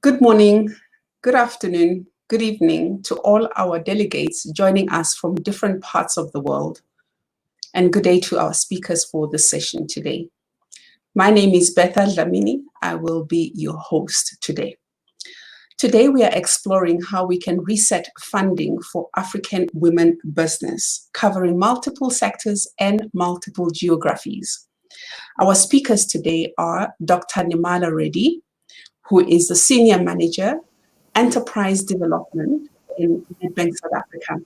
Good morning, good afternoon, good evening to all our delegates joining us from different parts of the world. And good day to our speakers for this session today. My name is Bertha Dlamini. I will be your host today. Today, we are exploring how we can reset funding for African women business, covering multiple sectors and multiple geographies. Our speakers today are Dr. Nirmala Reddy, who is the Senior Manager, Enterprise Development in Nedbank, South Africa.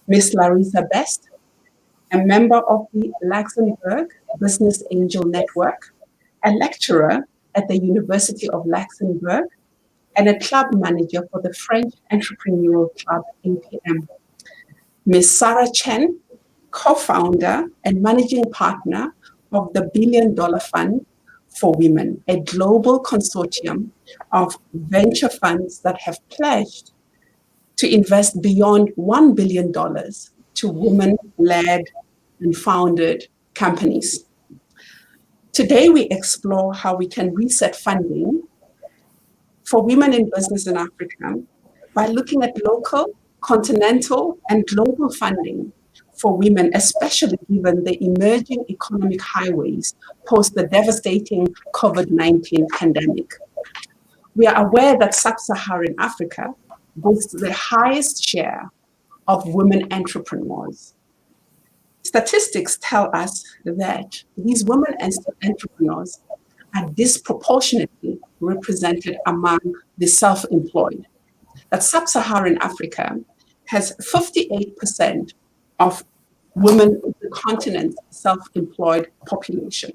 Ms. Larissa Best, a member of the Luxembourg Business Angel Network, a lecturer at the University of Luxembourg, and a club manager for the French Entrepreneurial Club, APM. Ms. Sarah Chen, co-founder and managing partner of the $1 billion Fund for Women, a global consortium of venture funds that have pledged to invest beyond $1 billion to women-led and founded companies. Today, we explore how we can reset funding for women in business in Africa by looking at local, continental, and global funding for women, especially given the emerging economic highways post the devastating COVID-19 pandemic. We are aware that sub-Saharan Africa boasts the highest share of women entrepreneurs. Statistics tell us that these women entrepreneurs are disproportionately represented among the self-employed. That sub-Saharan Africa has 58% of women in the continent's self-employed population.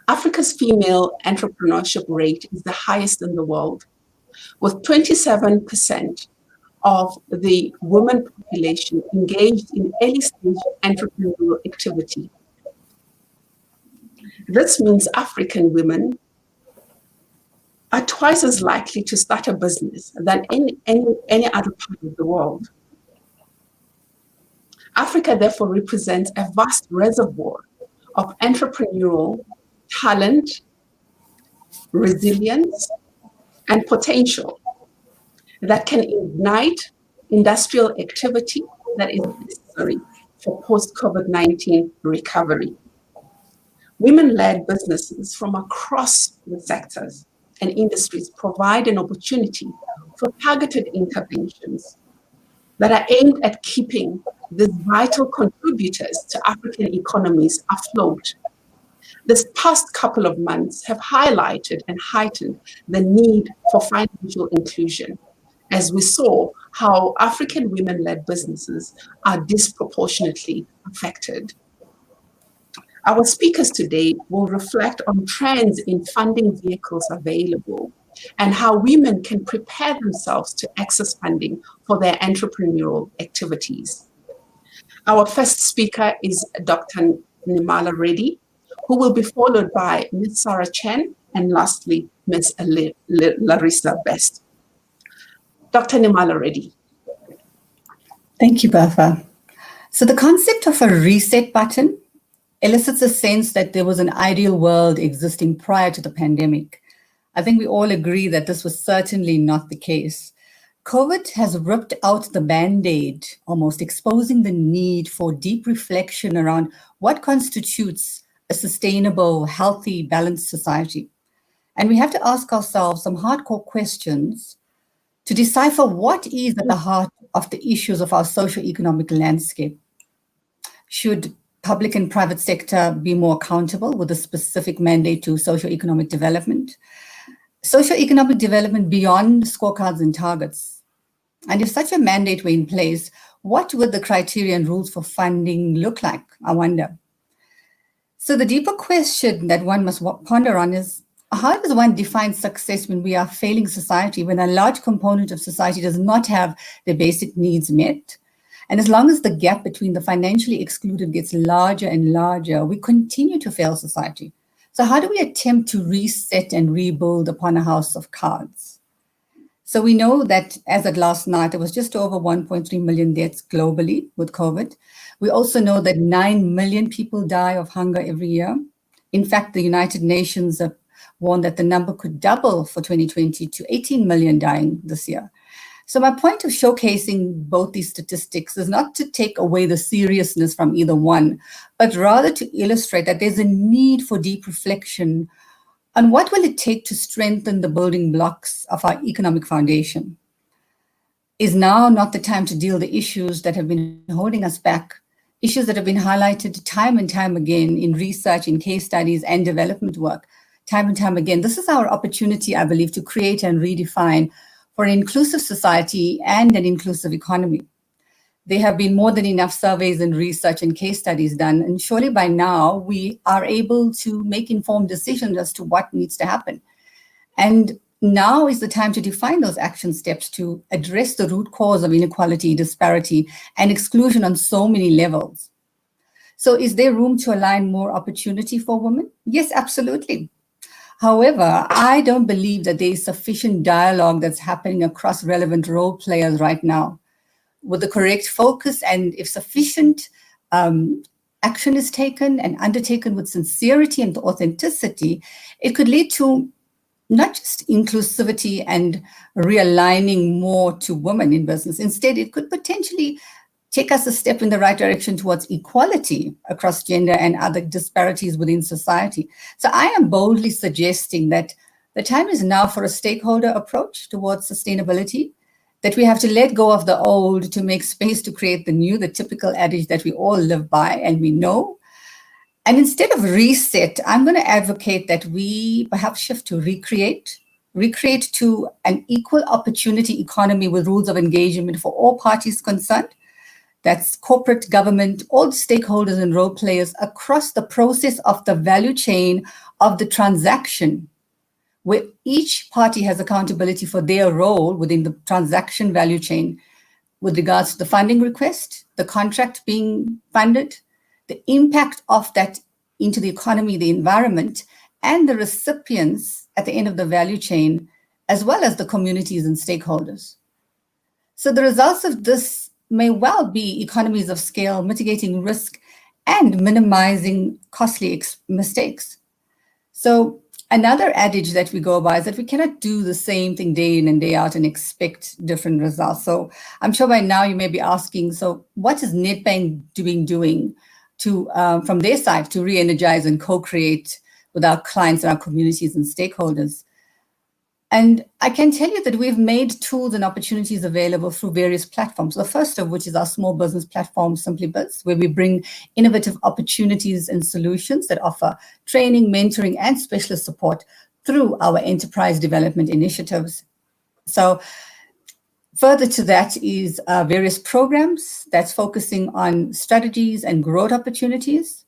Africa's female entrepreneurship rate is the highest in the world, with 27% of the women population engaged in early-stage entrepreneurial activity. This means African women are twice as likely to start a business than any other part of the world. Africa therefore represents a vast reservoir of entrepreneurial talent, resilience, and potential that can ignite industrial activity that is necessary for post-COVID-19 recovery. Women-led businesses from across the sectors and industries provide an opportunity for targeted interventions that are aimed at keeping these vital contributors to African economies afloat. This past couple of months have highlighted and heightened the need for financial inclusion, as we saw how African women-led businesses are disproportionately affected. Our speakers today will reflect on trends in funding vehicles available and how women can prepare themselves to access funding for their entrepreneurial activities. Our first speaker is Dr. Nirmala Reddy, who will be followed by Ms. Sarah Chen and lastly, Ms. Larissa Best. Dr. Nirmala Reddy. Thank you, Bertha. So the concept of a reset button elicits a sense that there was an ideal world existing prior to the pandemic. I think we all agree that this was certainly not the case. COVID has ripped out the Band-Aid, almost exposing the need for deep reflection around what constitutes a sustainable, healthy, balanced society. And we have to ask ourselves some hardcore questions to decipher what is at the heart of the issues of our socio-economic landscape. Should public and private sector be more accountable with a specific mandate to socio-economic development? Socio-economic development beyond scorecards and targets. And if such a mandate were in place, what would the criteria and rules for funding look like, I wonder? So the deeper question that one must ponder on is, how does one define success when we are a failing society, when a large component of society does not have their basic needs met? And as long as the gap between the financially excluded gets larger and larger, we continue to fail society. So how do we attempt to reset and rebuild upon a house of cards? So we know that as at last night, there was just over 1.3 million deaths globally with COVID. We also know that 9 million people die of hunger every year. In fact, the United Nations warned that the number could double for 2020 to 18 million dying this year. So my point of showcasing both these statistics is not to take away the seriousness from either one, but rather to illustrate that there's a need for deep reflection on what will it take to strengthen the building blocks of our economic foundation. Is now not the time to deal the issues that have been holding us back, issues that have been highlighted time and time again in research, in case studies, and development work, time and time again. This is our opportunity, I believe, to create and redefine for an inclusive society and an inclusive economy. There have been more than enough surveys and research and case studies done, and surely by now we are able to make informed decisions as to what needs to happen. And now is the time to define those action steps to address the root cause of inequality, disparity, and exclusion on so many levels. So is there room to align more opportunity for women? Yes, absolutely. However, I don't believe that there is sufficient dialogue that's happening across relevant role players right now. With the correct focus and if sufficient action is taken and undertaken with sincerity and authenticity, it could lead to not just inclusivity and realigning more to women in business. Instead, it could potentially take us a step in the right direction towards equality across gender and other disparities within society. So I am boldly suggesting that the time is now for a stakeholder approach towards sustainability, that we have to let go of the old to make space to create the new, the typical adage that we all live by and we know. And instead of reset, I'm going to advocate that we perhaps shift to recreate to an equal opportunity economy with rules of engagement for all parties concerned. That's corporate, government, all stakeholders and role players across the process of the value chain of the transaction, where each party has accountability for their role within the transaction value chain with regards to the funding request, the contract being funded, the impact of that into the economy, the environment, and the recipients at the end of the value chain, as well as the communities and stakeholders. So the results of this may well be economies of scale, mitigating risk, and minimizing costly mistakes. So another adage that we go by is that we cannot do the same thing day in and day out and expect different results. So I'm sure by now you may be asking, so what is Nedbank doing to, from their side, to re-energize and co-create with our clients and our communities and stakeholders? And I can tell you that we've made tools and opportunities available through various platforms. The first of which is our small business platform, Simply Biz, where we bring innovative opportunities and solutions that offer training, mentoring, and specialist support through our enterprise development initiatives. So further to that is various programs that's focusing on strategies and growth opportunities.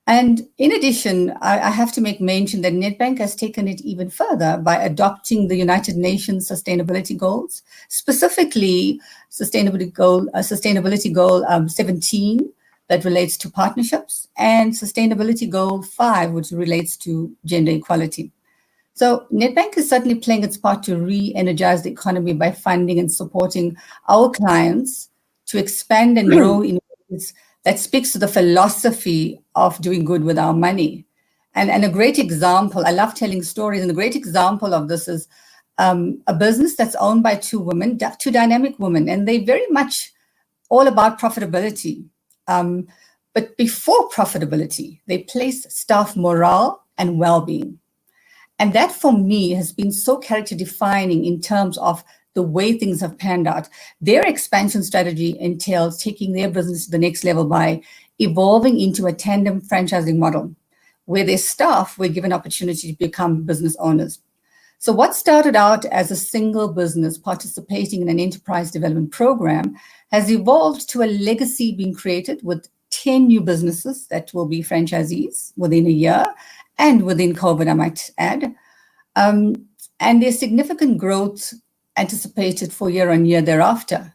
And in addition, I have to make mention that Nedbank has taken it even further by adopting the United Nations Sustainability Goals, specifically Sustainability Goal 17 that relates to partnerships, and Sustainability Goal 5, which relates to gender equality. So Nedbank is certainly playing its part to re-energize the economy by funding and supporting our clients to expand and grow in ways that speaks to the philosophy of doing good with our money. And a great example, I love telling stories, and a great example of this is a business that's owned by two women, two dynamic women, and they very much all about profitability. But before profitability, they place staff morale and well-being. And that for me has been so character defining in terms of the way things have panned out. Their expansion strategy entails taking their business to the next level by evolving into a tandem franchising model, where their staff were given opportunity to become business owners. So what started out as a single business participating in an enterprise development program has evolved to a legacy being created with 10 new businesses that will be franchisees within a year, and within COVID, I might add. And there's significant growth anticipated for year on year thereafter.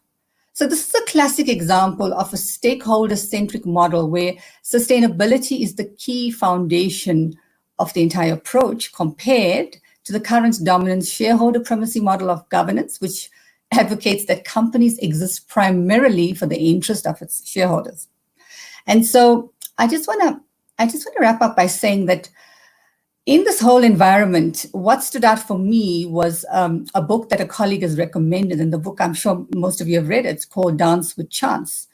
So this is a classic example of a stakeholder-centric model where sustainability is the key foundation of the entire approach compared to the current dominant shareholder primacy model of governance, which advocates that companies exist primarily for the interest of its shareholders. And so I just want to wrap up by saying that in this whole environment, what stood out for me was a book that a colleague has recommended. And the book, I'm sure most of you have read it. It's called Dance with Chance.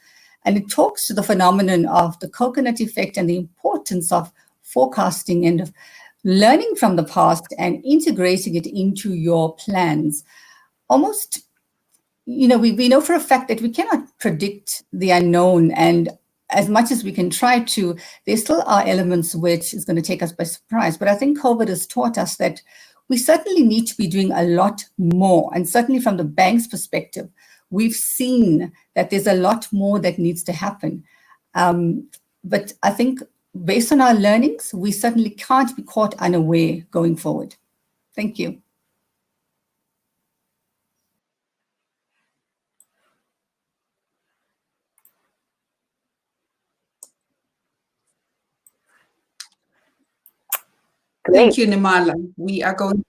And it talks to the phenomenon of the coconut effect and the importance of forecasting and of learning from the past and integrating it into your plans. Almost, we know for a fact that we cannot predict the unknown, and as much as we can try to, there still are elements which is going to take us by surprise. But I think COVID has taught us that we certainly need to be doing a lot more. And certainly from the bank's perspective, we've seen that there's a lot more that needs to happen. But I think based on our learnings, we certainly can't be caught unaware going forward. Thank you. Great. Thank you, Nirmala. We are going.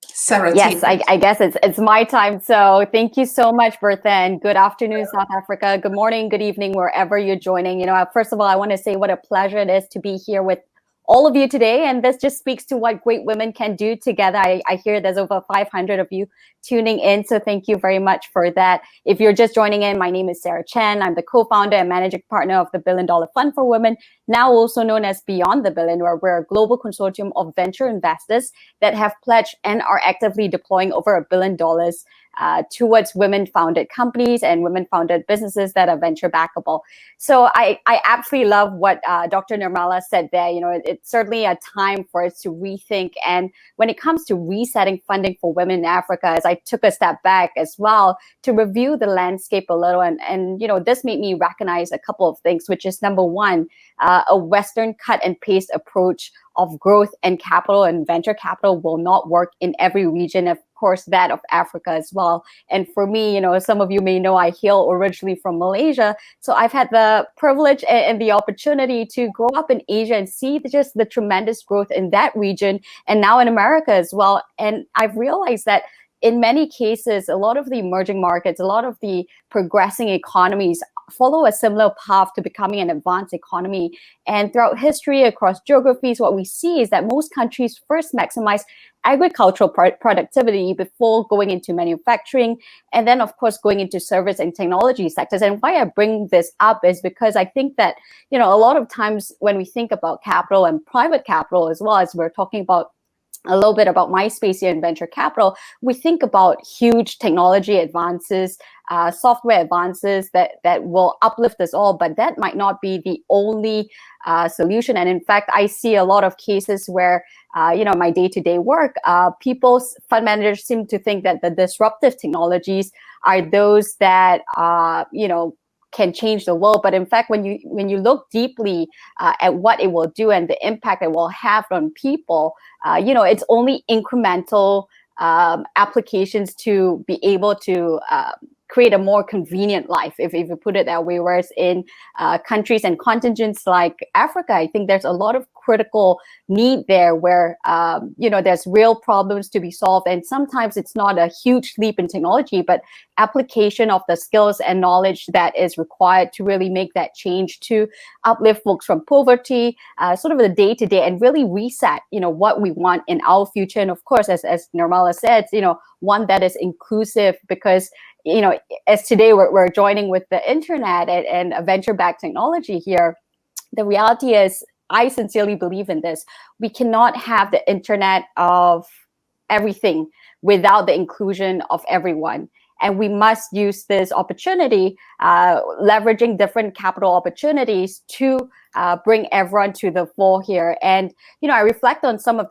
Sarah, yes, I guess it's my time. So thank you so much, Bertha, and good afternoon, South Africa. Good morning, good evening, wherever you're joining. First of all, I want to say what a pleasure it is to be here with all of you today. And this just speaks to what great women can do together. I hear there's over 500 of you tuning in. So thank you very much for that. If you're just joining in, my name is Sarah Chen. I'm the co-founder and managing partner of the $1 Billion Fund for Women, now also known as Beyond the Billion, where we're a global consortium of venture investors that have pledged and are actively deploying over $1 billion towards women-founded companies and women-founded businesses that are venture backable. So I absolutely love what Dr. Nirmala said there. It's certainly a time for us to rethink. And when it comes to resetting funding for women in Africa, as I took a step back as well to review the landscape a little, and this made me recognize a couple of things, which is number one, a Western cut and paste approach of growth and capital and venture capital will not work in every region, of course, that of Africa as well. And for me, some of you may know I hail originally from Malaysia. So I've had the privilege and the opportunity to grow up in Asia and see just the tremendous growth in that region and now in America as well. And I've realized that in many cases, a lot of the emerging markets, a lot of the progressing economies follow a similar path to becoming an advanced economy. And throughout history, across geographies, what we see is that most countries first maximize agricultural productivity before going into manufacturing, and then, of course, going into service and technology sectors. And why I bring this up is because I think that, a lot of times when we think about capital and private capital, as well as we're talking about a little bit about my space here in venture capital, we think about huge technology advances, software advances that will uplift us all, but that might not be the only solution. And in fact, I see a lot of cases where, my day-to-day work, people's fund managers seem to think that the disruptive technologies are those that, can change the world. But in fact, when you look deeply at what it will do and the impact it will have on people, it's only incremental applications to be able to create a more convenient life, if you put it that way. Whereas in countries and contingents like Africa, I think there's a lot of critical need there where, there's real problems to be solved. And sometimes it's not a huge leap in technology, but application of the skills and knowledge that is required to really make that change to uplift folks from poverty, sort of the day-to-day, and really reset, what we want in our future. And of course, as Nirmala said, one that is inclusive, because as today we're joining with the internet and a venture-backed technology here, the reality is, I sincerely believe in this. We cannot have the internet of everything without the inclusion of everyone. And we must use this opportunity, leveraging different capital opportunities to bring everyone to the fore here. And, I reflect on some of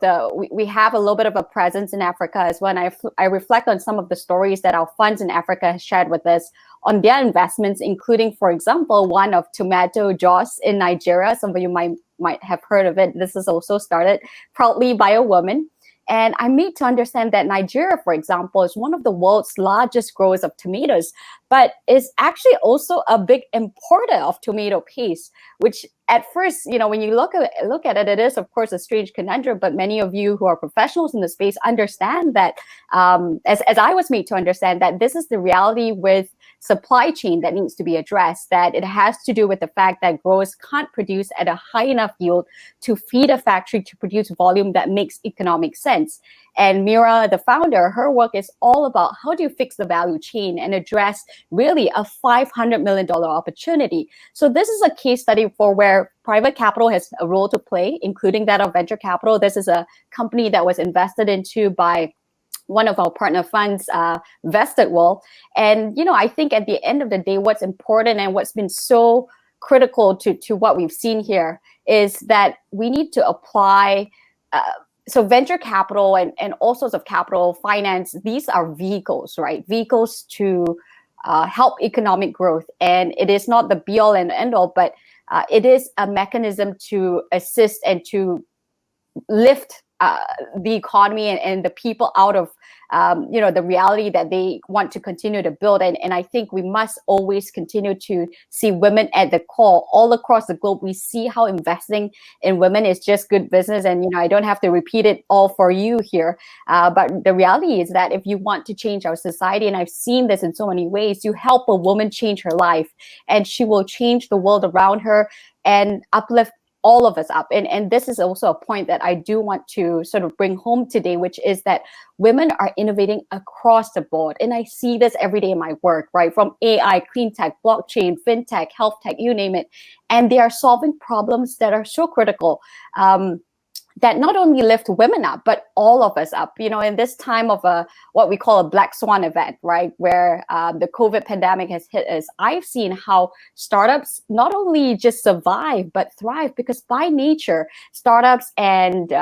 we have a little bit of a presence in Africa as well. And I reflect on some of the stories that our funds in Africa has shared with us on their investments, including, for example, one of tomato juice in Nigeria. Some of you might have heard of it. This is also started proudly by a woman. And I'm made to understand that Nigeria, for example, is one of the world's largest growers of tomatoes, but is actually also a big importer of tomato paste, which at first, when you look at it, it is, of course, a strange conundrum. But many of you who are professionals in the space understand that, as I was made to understand, that this is the reality with supply chain that needs to be addressed, that it has to do with the fact that growers can't produce at a high enough yield to feed a factory to produce volume that makes economic sense. And Mira, the founder, her work is all about how do you fix the value chain and address really a $500 million opportunity. So this is a case study for where private capital has a role to play, including that of venture capital. This is a company that was invested into by one of our partner funds, Vested World. And, I think at the end of the day, what's important and what's been so critical to what we've seen here is that we need to apply, so venture capital and all sorts of capital finance, these are vehicles, right? Vehicles to help economic growth. And it is not the be all and end all, but it is a mechanism to assist and to lift the economy and the people out of the reality that they want to continue to build. And I think we must always continue to see women at the core. All across the globe, we see how investing in women is just good business. And I don't have to repeat it all for you here, but the reality is that if you want to change our society, and I've seen this in so many ways, you help a woman change her life, and she will change the world around her and uplift all of us up. And this is also a point that I do want to sort of bring home today, which is that women are innovating across the board. And I see this every day in my work, right? From AI, clean tech, blockchain, fintech, health tech, you name it. And they are solving problems that are so critical. That not only lift women up, but all of us up, in this time of what we call a black swan event, right? Where the COVID pandemic has hit us. I've seen how startups not only just survive, but thrive, because by nature, startups and,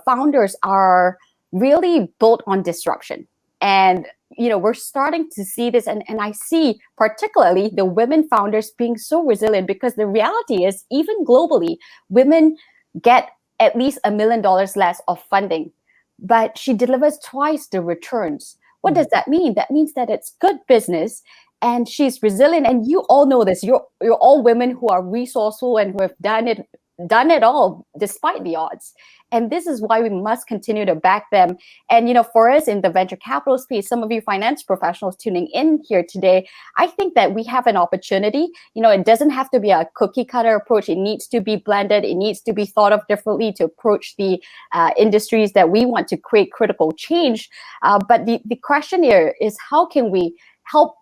founders are really built on disruption. And, we're starting to see this. And I see particularly the women founders being so resilient, because the reality is, even globally, women get at least $1 million less of funding, but she delivers twice the returns. What does that mean? That means that it's good business and she's resilient. And you all know this. You're all women who are resourceful and who have done it all despite the odds. And this is why we must continue to back them. And, for us in the venture capital space, some of you finance professionals tuning in here today, I think that we have an opportunity. It doesn't have to be a cookie cutter approach. It needs to be blended. It needs to be thought of differently to approach the industries that we want to create critical change. But the question here is, how can we help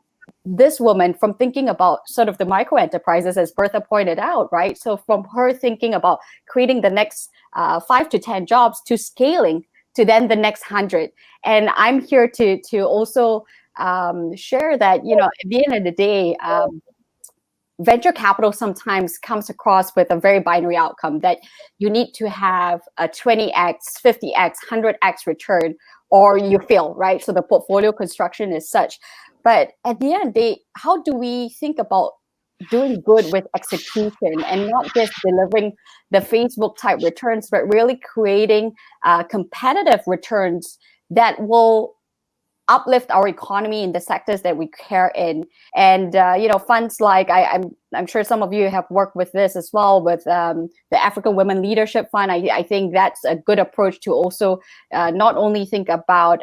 this woman from thinking about sort of the micro enterprises, as Bertha pointed out, right? So from her thinking about creating the next 5 to 10 jobs to scaling to then the next 100. And I'm here to also share that, at the end of the day, venture capital sometimes comes across with a very binary outcome, that you need to have a 20x, 50x, 100x return, or you fail, right? So the portfolio construction is such. But at the end of the day, how do we think about doing good with execution and not just delivering the Facebook type returns, but really creating competitive returns that will uplift our economy in the sectors that we care in? And funds like I'm sure some of you have worked with this as well, with the African Women Leadership Fund. I think that's a good approach to also not only think about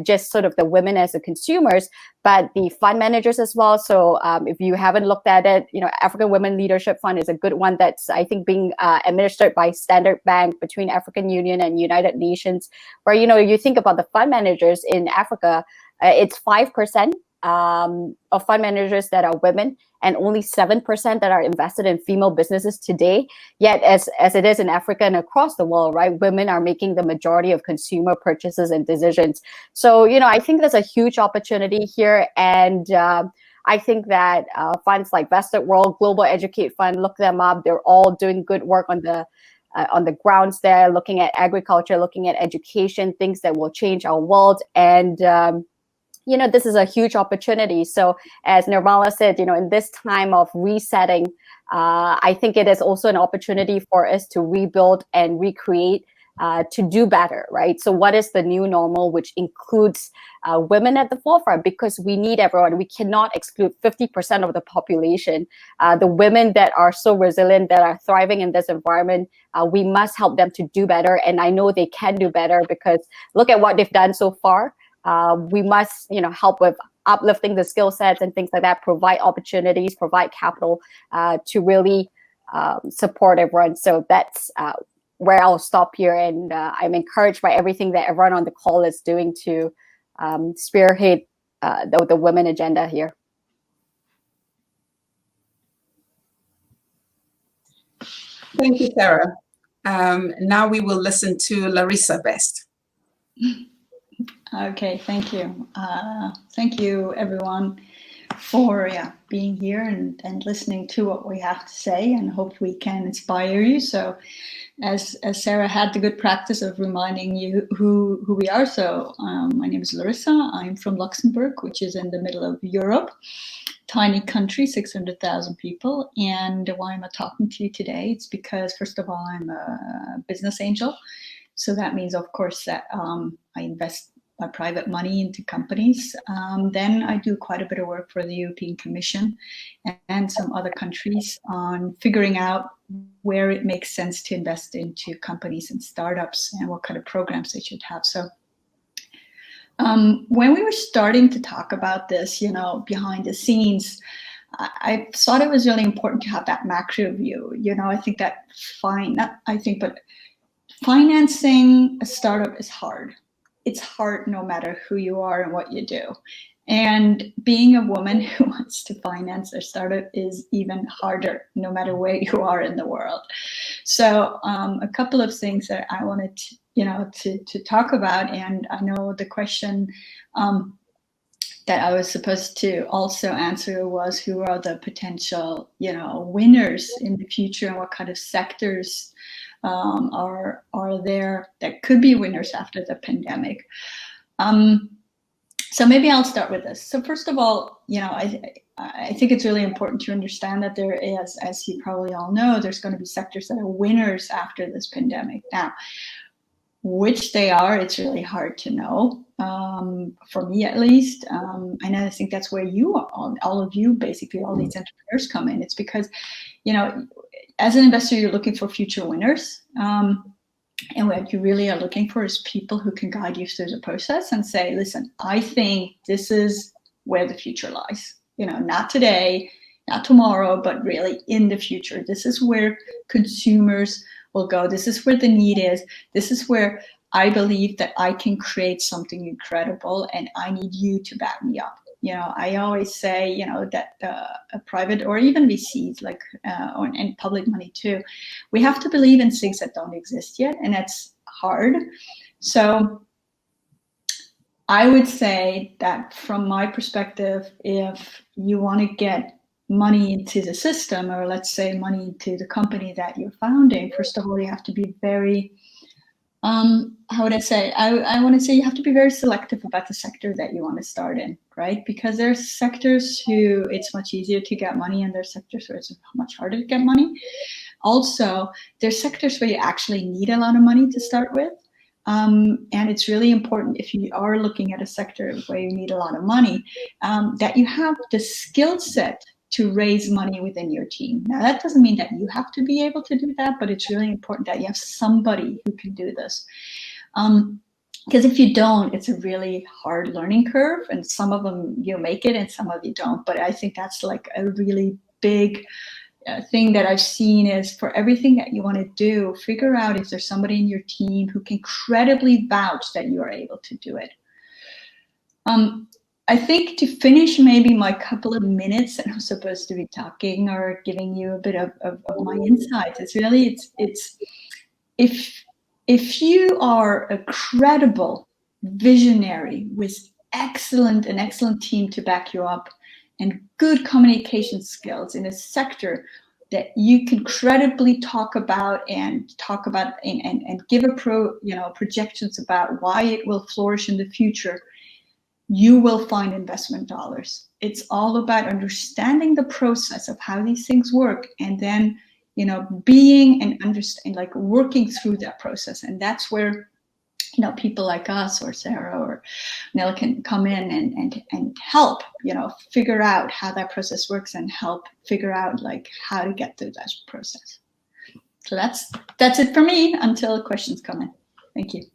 just sort of the women as the consumers, but the fund managers as well. So if you haven't looked at it, African Women Leadership Fund is a good one that's, I think, being administered by Standard Bank between African Union and United Nations, where, you think about the fund managers in Africa, it's 5% of fund managers that are women, and only 7% that are invested in female businesses today. Yet, as it is in Africa and across the world, right, women are making the majority of consumer purchases and decisions. So, I think there's a huge opportunity here. And I think that funds like Vested World, Global Educate Fund, look them up. They're all doing good work on the grounds there, looking at agriculture, looking at education, things that will change our world. And this is a huge opportunity. So as Nirmala said, in this time of resetting, I think it is also an opportunity for us to rebuild and recreate, to do better, right? So what is the new normal, which includes women at the forefront, because we need everyone. We cannot exclude 50% of the population. The women that are so resilient, that are thriving in this environment, we must help them to do better. And I know they can do better, because look at what they've done so far. We must, help with uplifting the skill sets and things like that, provide opportunities, provide capital to really support everyone. So that's where I'll stop here. And I'm encouraged by everything that everyone on the call is doing to spearhead the women agenda here. Thank you, Sarah. Now we will listen to Larissa best. Okay, thank you. Thank you, everyone, for being here and listening to what we have to say, and hope we can inspire you. So as Sarah had the good practice of reminding you who we are. So my name is Larissa. I'm from Luxembourg, which is in the middle of Europe. Tiny country, 600,000 people. And why am I talking to you today? It's because, first of all, I'm a business angel. So that means, of course, that I invest my private money into companies. Then I do quite a bit of work for the European Commission and some other countries on figuring out where it makes sense to invest into companies and startups and what kind of programs they should have. So when we were starting to talk about this, behind the scenes, I thought it was really important to have that macro view. I think that financing a startup is hard. It's hard no matter who you are and what you do. And being a woman who wants to finance a startup is even harder, no matter where you are in the world. So a couple of things that I wanted to talk about, and I know the question that I was supposed to also answer was, who are the potential, winners in the future, and what kind of sectors are there that could be winners after the pandemic. So maybe I'll start with this. So first of all, I think it's really important to understand that there is, as you probably all know, there's going to be sectors that are winners after this pandemic. Now, which they are, it's really hard to know, for me at least. And I think that's where you, all of you, basically all these entrepreneurs come in. It's because, as an investor, you're looking for future winners. And what you really are looking for is people who can guide you through the process and say, listen, I think this is where the future lies. Not today, not tomorrow, but really in the future. This is where consumers will go. This is where the need is. This is where I believe that I can create something incredible, and I need you to back me up. I always say, that a private or even VCs, and public money too, we have to believe in things that don't exist yet, and that's hard. So I would say that from my perspective, if you want to get money into the system, or let's say money into the company that you're founding, first of all, you have to be very, how would I say? I want to say you have to be very selective about the sector that you want to start in, right? Because there's sectors who it's much easier to get money, and there's sectors where it's much harder to get money. Also, there's sectors where you actually need a lot of money to start with. And it's really important, if you are looking at a sector where you need a lot of money, that you have the skill set to raise money within your team. Now, that doesn't mean that you have to be able to do that, but it's really important that you have somebody who can do this. Because if you don't, it's a really hard learning curve, and some of them you make it and some of you don't. But I think that's like a really big thing that I've seen is, for everything that you want to do, figure out if there's somebody in your team who can credibly vouch that you are able to do it. I think to finish maybe my couple of minutes that I'm supposed to be talking or giving you a bit of my insights, it's really, if you are a credible visionary with an excellent team to back you up, and good communication skills in a sector that you can credibly talk about and give projections about why it will flourish in the future, you will find investment dollars. It's all about understanding the process of how these things work, and then being and understand, like working through that process. And that's where people like us or Sarah or Nell can come in and help figure out how that process works, and help figure out how to get through that process. So that's it for me until questions come in. Thank you.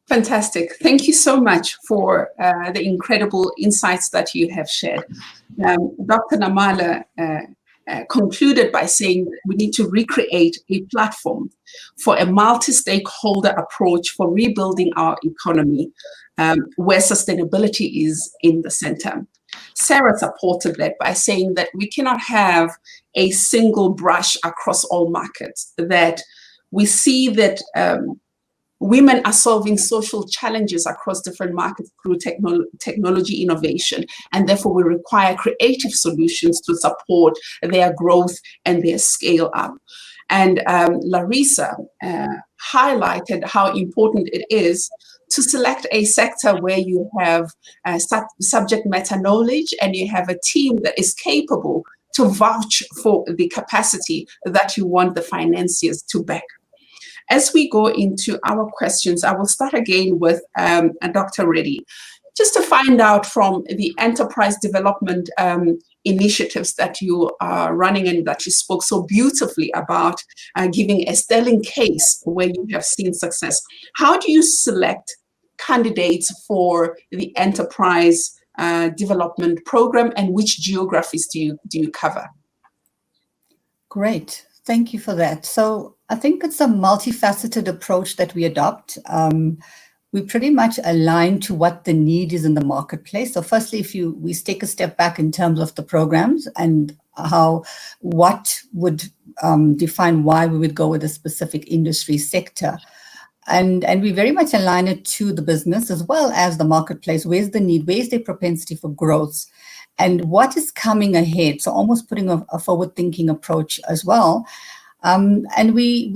Fantastic. Thank you so much for the incredible insights that you have shared. Dr. Nirmala concluded by saying that we need to recreate a platform for a multi-stakeholder approach for rebuilding our economy, where sustainability is in the center. Sarah supported that by saying that we cannot have a single brush across all markets, that we see that women are solving social challenges across different markets through technology innovation, and therefore we require creative solutions to support their growth and their scale up. And Larissa highlighted how important it is to select a sector where you have subject matter knowledge and you have a team that is capable to vouch for the capacity that you want the financiers to back. As we go into our questions, I will start again with Dr. Reddy, just to find out from the enterprise development initiatives that you are running and that you spoke so beautifully about, giving a sterling case where you have seen success. How do you select candidates for the enterprise development program, and which geographies do you cover? Great. Thank you for that. So I think it's a multifaceted approach that we adopt. We pretty much align to what the need is in the marketplace. So firstly, we take a step back in terms of the programs and what would define why we would go with a specific industry sector. And we very much align it to the business as well as the marketplace. Where's the need? Where's the propensity for growth? And what is coming ahead? So almost putting a forward-thinking approach as well. And we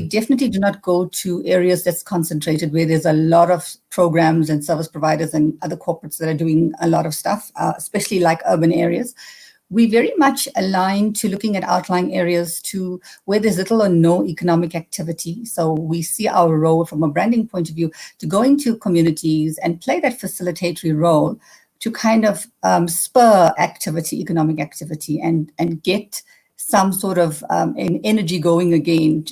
definitely do not go to areas that's concentrated where there's a lot of programs and service providers and other corporates that are doing a lot of stuff, especially like urban areas. We very much align to looking at outlying areas to where there's little or no economic activity. So we see our role from a branding point of view to go into communities and play that facilitatory role to kind of spur activity, economic activity, and get some sort of energy going again,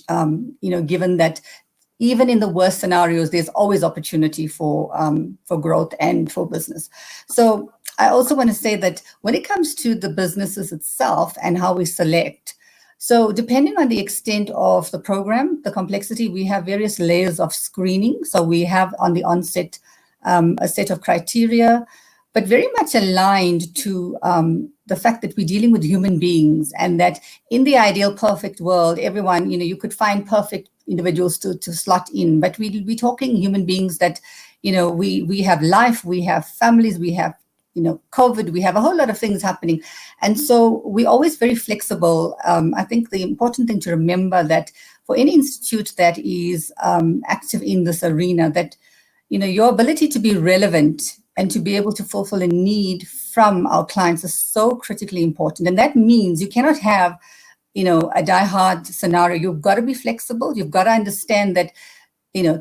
given that even in the worst scenarios, there's always opportunity for growth and for business. So I also want to say that when it comes to the businesses itself and how we select, so depending on the extent of the program, the complexity, we have various layers of screening. So we have on the onset a set of criteria, but very much aligned to the fact that we're dealing with human beings, and that in the ideal perfect world, everyone, you could find perfect individuals to slot in, but we're talking human beings that, we have life, we have families, we have, COVID, we have a whole lot of things happening. And so we're always very flexible. I think the important thing to remember that for any institute that is active in this arena, that, your ability to be relevant and to be able to fulfill a need from our clients is so critically important. And that means you cannot have, a die-hard scenario. You've got to be flexible. You've got to understand that,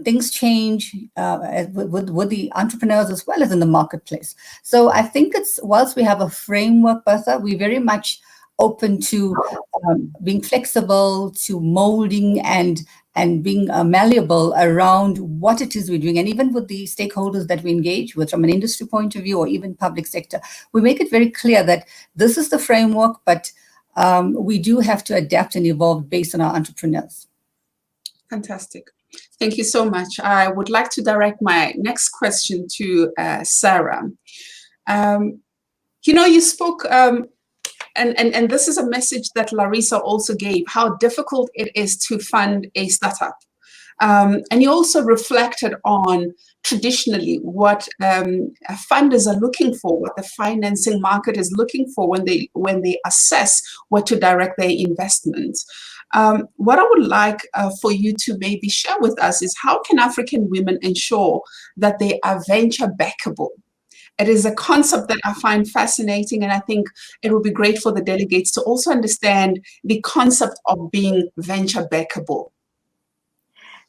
things change with the entrepreneurs as well as in the marketplace. So I think whilst we have a framework, Bertha, we're very much open to being flexible, to molding and being malleable around what it is we're doing. And even with the stakeholders that we engage with from an industry point of view or even public sector, we make it very clear that this is the framework, but we do have to adapt and evolve based on our entrepreneurs. Fantastic. Thank you so much. I would like to direct my next question to Sarah. You spoke, and this is a message that Larissa also gave, how difficult it is to fund a startup. And you also reflected on traditionally what funders are looking for, what the financing market is looking for when they assess where to direct their investments. What I would like for you to maybe share with us is how can African women ensure that they are venture backable? It is a concept that I find fascinating, and I think it would be great for the delegates to also understand the concept of being venture backable.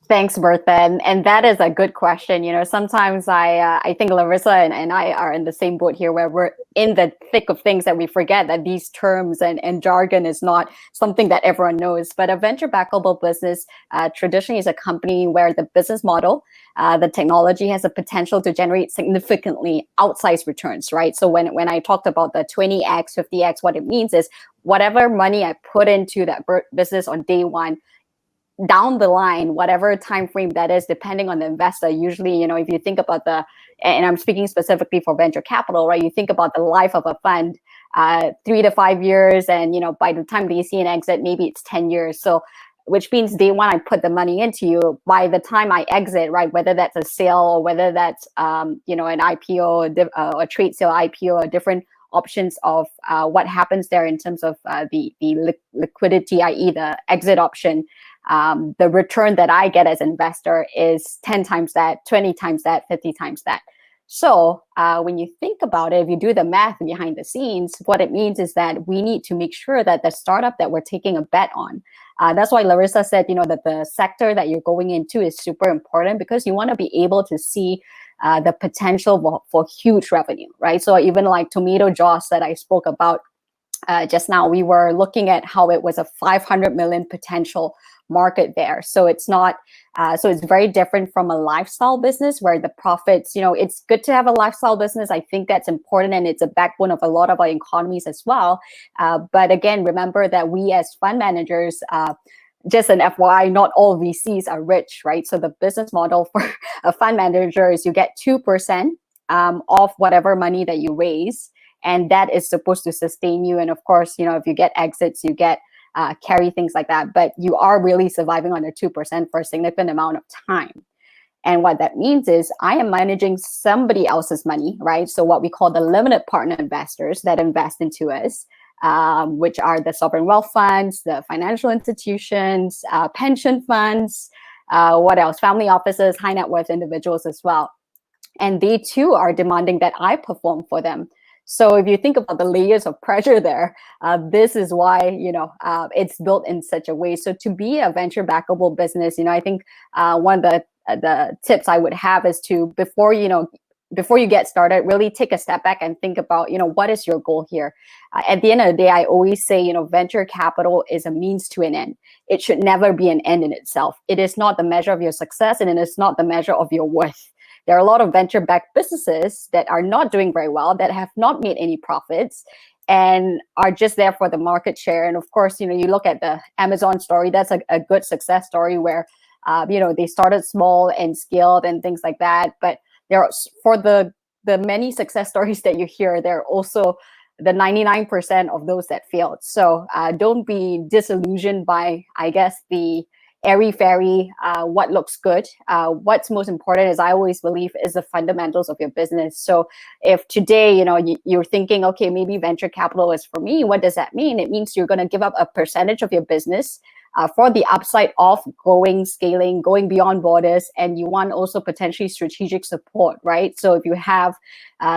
Thanks, Bertha. And that is a good question. Sometimes I think Larissa and I are in the same boat here, where we're in the thick of things that we forget that these terms and jargon is not something that everyone knows. But a venture-backable business traditionally is a company where the business model, the technology has a potential to generate significantly outsized returns, right? So when I talked about the 20x, 50x, what it means is whatever money I put into that business on day one, down the line, whatever time frame that is, depending on the investor, usually, if you think about and I'm speaking specifically for venture capital, right? You think about the life of a fund, 3 to 5 years, and by the time they see an exit, maybe it's 10 years. So, which means day one, I put the money into you. By the time I exit, right, whether that's a sale or whether that's an IPO, a trade sale, IPO, or different options of what happens there in terms of the liquidity, i.e. the exit option. The return that I get as an investor is 10 times that, 20 times that, 50 times that. So when you think about it, if you do the math behind the scenes, what it means is that we need to make sure that the startup that we're taking a bet on, that's why Larissa said, that the sector that you're going into is super important, because you want to be able to see the potential for huge revenue, right? So even like tomato jaws that I spoke about just now, we were looking at how it was a 500 million potential market there. So it's not, so it's very different from a lifestyle business where the profits, it's good to have a lifestyle business. I think that's important, and it's a backbone of a lot of our economies as well. But again, remember that we as fund managers, just an FYI, not all VCs are rich, right? So the business model for a fund manager is you get 2% of whatever money that you raise, and that is supposed to sustain you. And of course, if you get exits, you get carry, things like that. But you are really surviving on the 2% for a significant amount of time. And what that means is I am managing somebody else's money, right? So what we call the limited partner investors that invest into us, which are the sovereign wealth funds, the financial institutions, pension funds, what else? Family offices, high net worth individuals as well. And they too are demanding that I perform for them. So if you think about the layers of pressure there, this is why, it's built in such a way. So to be a venture backable business, I think one of the tips I would have is to, before you get started, really take a step back and think about, what is your goal here? At the end of the day, I always say, venture capital is a means to an end. It should never be an end in itself. It is not the measure of your success, and it is not the measure of your worth. There are a lot of venture-backed businesses that are not doing very well, that have not made any profits, and are just there for the market share. And of course, you look at the Amazon story, that's a good success story where, they started small and scaled and things like that. But there are, for the many success stories that you hear, there are also the 99% of those that failed. So don't be disillusioned by, I guess, the airy-fairy, what looks good. What's most important, as I always believe, is the fundamentals of your business. So if today, you're thinking, okay, maybe venture capital is for me, what does that mean? It means you're going to give up a percentage of your business for the upside of growing, scaling, going beyond borders, and you want also potentially strategic support, right? So if you have,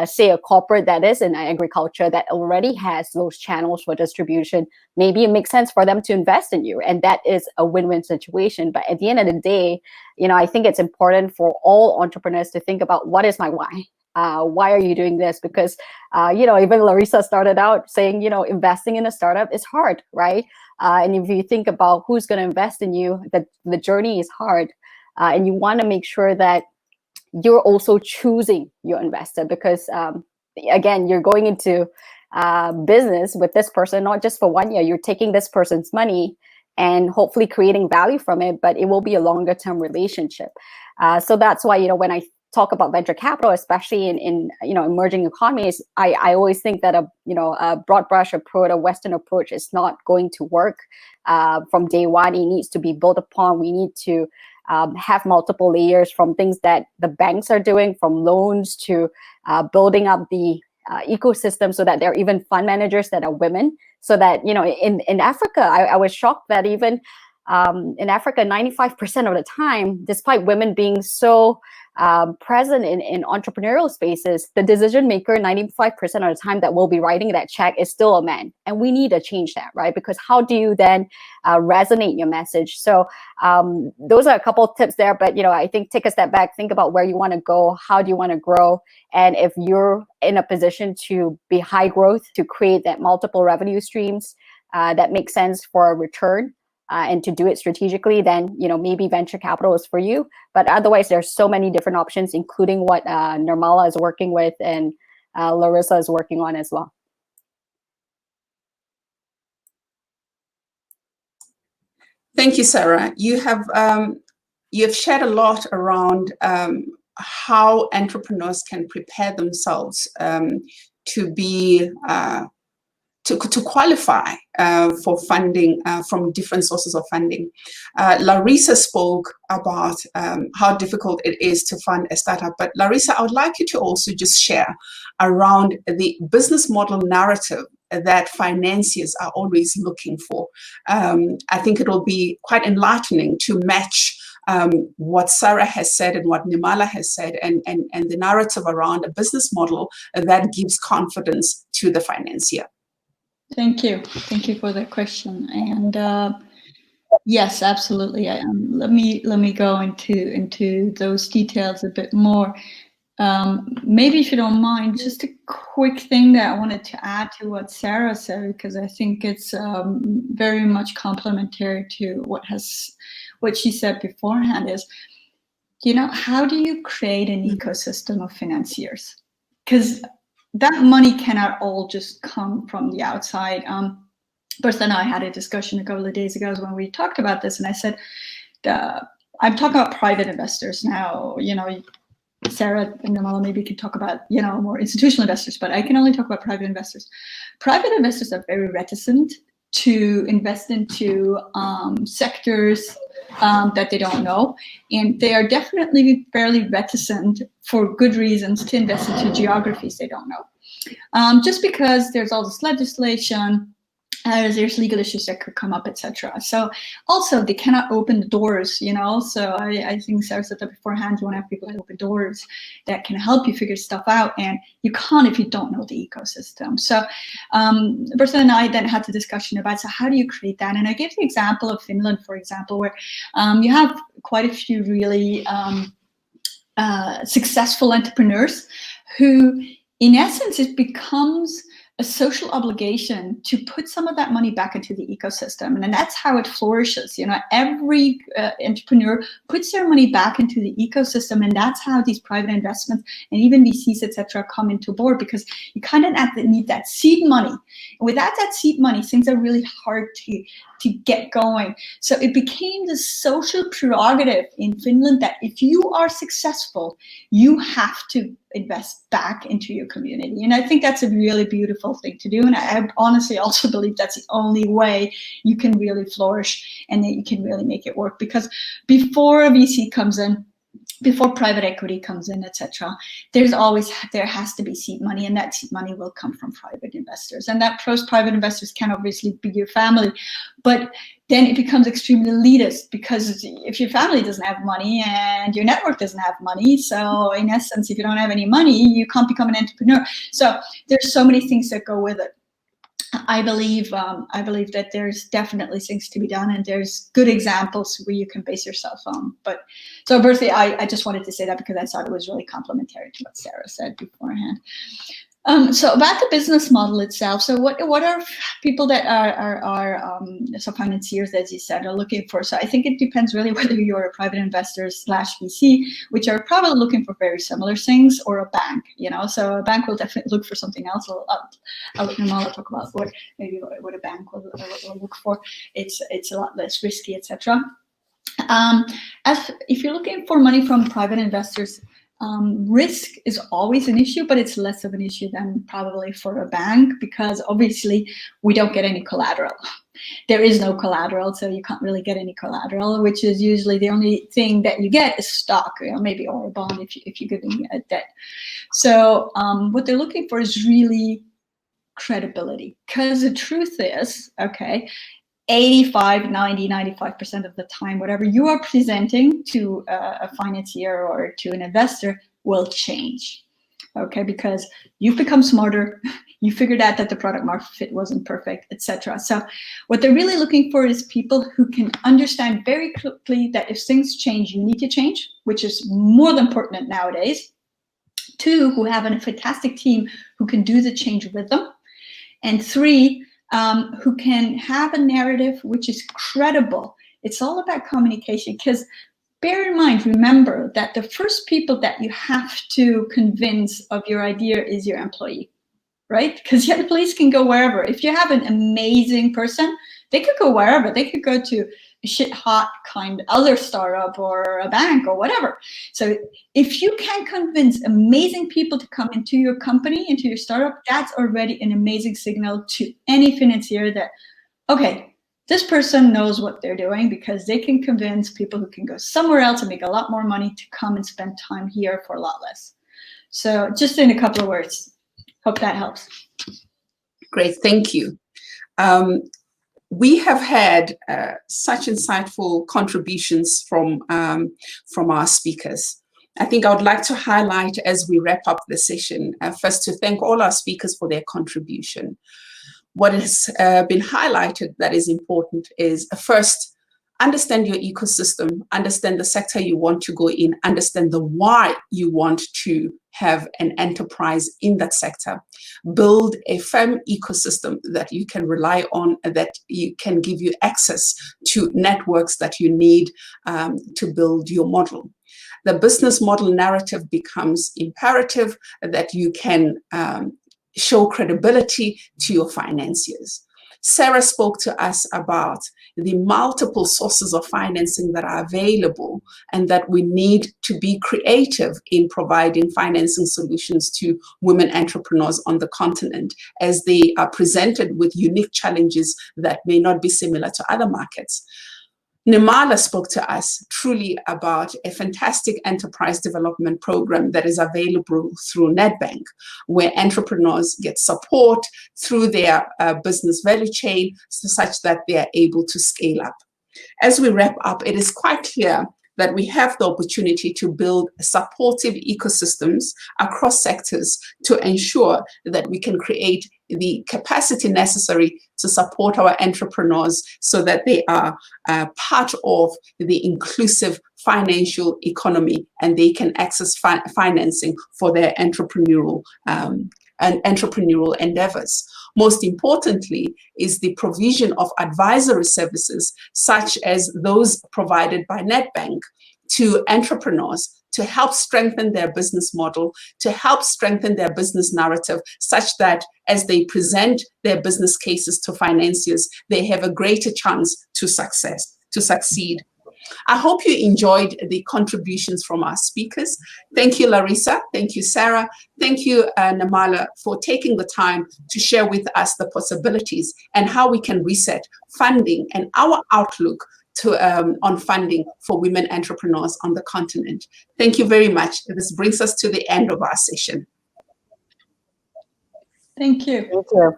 say, a corporate that is in agriculture that already has those channels for distribution, maybe it makes sense for them to invest in you, and that is a win-win situation. But at the end of the day, I think it's important for all entrepreneurs to think about, what is my why? Why are you doing this? Because, even Larissa started out saying, investing in a startup is hard, right? And if you think about who's going to invest in you, the journey is hard. And you want to make sure that you're also choosing your investor, because, again, you're going into business with this person, not just for 1 year. You're taking this person's money and hopefully creating value from it, but it will be a longer term relationship. So that's why, when I talk about venture capital, especially in emerging economies, I always think that a broad brush approach, a Western approach, is not going to work from day one. It needs to be built upon. We need to have multiple layers, from things that the banks are doing, from loans to building up the ecosystem, so that there are even fund managers that are women. So that in Africa, I was shocked that even in Africa, 95% of the time, despite women being so present in entrepreneurial spaces, the decision maker 95% of the time that will be writing that check is still a man. And we need to change that, right? Because how do you then resonate your message? So those are a couple of tips there, but I think take a step back, think about where you want to go, how do you want to grow, and if you're in a position to be high growth, to create that multiple revenue streams that make sense for a return, and to do it strategically, then maybe venture capital is for you. But otherwise, there's so many different options, including what Nirmala is working with and Larissa is working on as well. Thank you, Sarah. You have shared a lot around how entrepreneurs can prepare themselves to be to qualify for funding from different sources of funding. Larissa spoke about how difficult it is to fund a startup, but Larissa, I would like you to also just share around the business model narrative that financiers are always looking for. I think it will be quite enlightening to match what Sarah has said and what Nirmala has said, and the narrative around a business model that gives confidence to the financier. Thank you for that question. And yes, absolutely. Let me go into those details a bit more. Maybe if you don't mind, just a quick thing that I wanted to add to what Sarah said, because I think it's very much complementary to what she said beforehand. Is how do you create an ecosystem of financiers? Because that money cannot all just come from the outside. Bertha and I had a discussion a couple of days ago when we talked about this, and I said, I'm talking about private investors now. Sarah and Nirmala maybe can talk about more institutional investors, but I can only talk about private investors. Private investors are very reticent to invest into sectors that they don't know, and they are definitely fairly reticent, for good reasons, to invest into geographies they don't know, just because there's all this legislation, there's legal issues that could come up, etc. So also they cannot open the doors, so I think Sarah said that beforehand, you want to have people that open doors that can help you figure stuff out, and you can't if you don't know the ecosystem. So Bertha and I then had the discussion about, so how do you create that? And I gave the example of Finland, for example, where you have quite a few really successful entrepreneurs who, in essence, it becomes a social obligation to put some of that money back into the ecosystem, and that's how it flourishes. Every entrepreneur puts their money back into the ecosystem, and that's how these private investments and even VCs, etc., come into board, because you kind of need that seed money. And without that seed money, things are really hard to get going. So it became this social prerogative in Finland that if you are successful, you have to invest back into your community. And I think that's a really beautiful thing to do. And I honestly also believe that's the only way you can really flourish and that you can really make it work. Because before a VC comes in, before private equity comes in, etc., there has to be seed money, and that seed money will come from private investors. And that private investors can obviously be your family, but then it becomes extremely elitist, because if your family doesn't have money and your network doesn't have money, so in essence, if you don't have any money, you can't become an entrepreneur. So there's so many things that go with it. I believe that there's definitely things to be done, and there's good examples where you can base yourself on. But so, Bertha, I just wanted to say that because I thought it was really complementary to what Sarah said beforehand. So about the business model itself. So what are people that are so financiers, as you said, are looking for? So I think it depends really whether you're a private investor / VC, which are probably looking for very similar things, or a bank. So a bank will definitely look for something else. I'll let Nirmala talk about what a bank will look for. It's a lot less risky, etc. As if you're looking for money from private investors, risk is always an issue, but it's less of an issue than probably for a bank, because obviously we don't get any collateral. There is no collateral, so you can't really get any collateral, which is usually the only thing that you get is stock, maybe, or a bond if you're giving a debt. So what they're looking for is really credibility, because the truth is, okay, 85, 90, 95% of the time, whatever you are presenting to a financier or to an investor will change. Okay, because you've become smarter, you figured out that the product market fit wasn't perfect, etc. So what they're really looking for is people who can understand very quickly that if things change, you need to change, which is more than pertinent nowadays. 2, who have a fantastic team who can do the change with them. And 3, who can have a narrative which is credible. It's all about communication, because bear in mind, remember that the first people that you have to convince of your idea is your employee, right? Because your employees can go wherever. If you have an amazing person, they could go wherever. They could go to a shit hot kind of other startup or a bank or whatever. So if you can convince amazing people to come into your company, into your startup, that's already an amazing signal to any financier that, okay, this person knows what they're doing, because they can convince people who can go somewhere else and make a lot more money to come and spend time here for a lot less. So just in a couple of words, hope that helps. Great, thank you. We have had such insightful contributions from our speakers. I think I would like to highlight, as we wrap up the session, first to thank all our speakers for their contribution. What has been highlighted that is important is, first, understand your ecosystem, understand the sector you want to go in, understand the why you want to have an enterprise in that sector. Build a firm ecosystem that you can rely on, that you can give you access to networks that you need to build your model. The business model narrative becomes imperative, that you can show credibility to your financiers. Sarah spoke to us about the multiple sources of financing that are available, and that we need to be creative in providing financing solutions to women entrepreneurs on the continent, as they are presented with unique challenges that may not be similar to other markets. Nirmala spoke to us truly about a fantastic enterprise development program that is available through Nedbank, where entrepreneurs get support through their business value chain, such that they are able to scale up. As we wrap up, it is quite clear that we have the opportunity to build supportive ecosystems across sectors to ensure that we can create the capacity necessary to support our entrepreneurs, so that they are part of the inclusive financial economy, and they can access financing for their entrepreneurial endeavors. Most importantly is the provision of advisory services, such as those provided by Nedbank to entrepreneurs, to help strengthen their business model, to help strengthen their business narrative, such that as they present their business cases to financiers, they have a greater chance to succeed. I hope you enjoyed the contributions from our speakers. Thank you, Larissa. Thank you, Sarah. Thank you, Nirmala, for taking the time to share with us the possibilities and how we can reset funding and our outlook on funding for women entrepreneurs on the continent. Thank you very much. This brings us to the end of our session. Thank you. Thank you.